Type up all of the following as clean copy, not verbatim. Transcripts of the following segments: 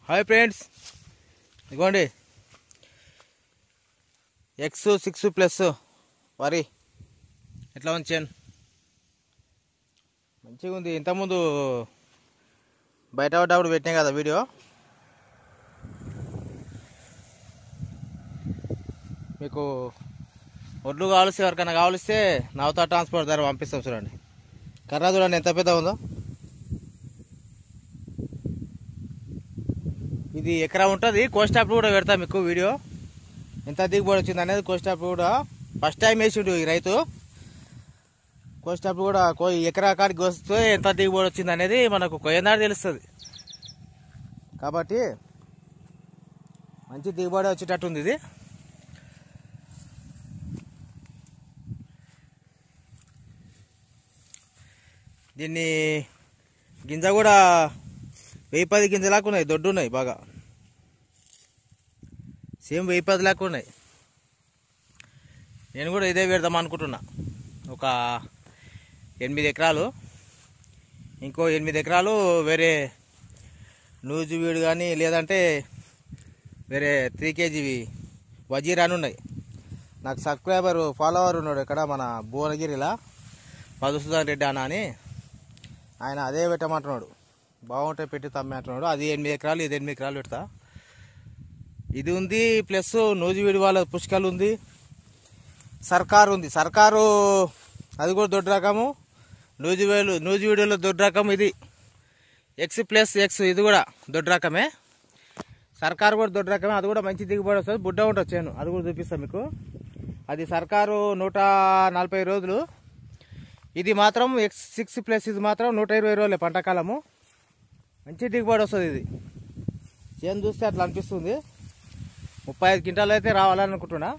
Hi friends, ఇదిగోండి X6+ వరి ఎట్లా ఉంచాను. మంచిగా ఉంది. ఇంతకుముందు బయట పడ్డప్పుడు పెట్టినా కదా వీడియో. మీకు ఒడ్లు కావలిస్తే ఎవరికైనా కావలిస్తే నవతా ట్రాన్స్పోర్ట్ ద్వారా పంపిస్తాం. చూడండి, కర్ర చూడండి ఎంత పెద్ద ఉందో. ఇది ఎకరా ఉంటుంది. కోస్టాప్ కూడా పెడతా మీకు వీడియో, ఎంత దిగుబడి వచ్చింది అనేది. కోస్టాప్ కూడా ఫస్ట్ టైం వేసిండు ఈ రైతు. కోస్టాప్ కూడా ఎకరా కాడికి వస్తే ఎంత దిగుబడి వచ్చింది అనేది మనకు కొయ్యనాడు తెలుస్తుంది. కాబట్టి మంచి దిగుబడి వచ్చేటట్టుంది ఇది. దీన్ని గింజ కూడా 1010 గింజలాగా ఉన్నాయి, దొడ్డు ఉన్నాయి, బాగా సేమ్ 1010 లాగా ఉన్నాయి. నేను కూడా ఇదే పెడదాం అనుకుంటున్నా. ఒక 8 ఎకరాలు, ఇంకో 8 ఎకరాలు వేరే నూజు వీడు కానీ లేదంటే వేరే 3 kg వజీరా అని ఉన్నాయి. నాకు సబ్స్క్రైబర్ ఫాలోవర్ ఉన్నాడు ఇక్కడ మన భువనగిరిలా, మధుసూదన్ రెడ్డి అన్న అని. ఆయన అదే పెట్టమంటున్నాడు, బాగుంటాయి పెట్టి తమ్మే అంటున్నాడు. అది 8 ఎకరాలు, ఇది 8 ఎకరాలు పెడతా. ఇది ఉంది, ప్లస్ నూజివీడి వాళ్ళ పుష్కలు ఉంది, సర్కారు ఉంది. సర్కారు అది కూడా దొడ్డు రకము. నూజివీడిలో దొడ్డు రకం ఇది X+X, ఇది కూడా దొడ్డు రకమే. సర్కారు కూడా దొడ్డు రకమే, అది కూడా మంచి దిగుబడి వస్తుంది. బుడ్డ ఉంటుంది చేను, అది కూడా చూపిస్తాను మీకు. అది సర్కారు 140 రోజులు. ఇది మాత్రం X6+, ఇది మాత్రం 120 రోజులే పంట కాలము. మంచి దిగుబడి వస్తుంది. ఇది చేను చూస్తే అట్లా అనిపిస్తుంది. 35 క్వింటాలు అయితే రావాలనుకుంటున్నా.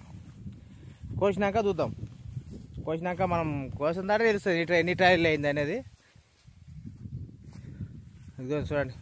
కోసినాక చూద్దాం. కోసినాక మనం కోసిన దాటే తెలుస్తుంది ఎన్ని ట్రైల్ అయింది అనేది. ఇదిగో చూడండి.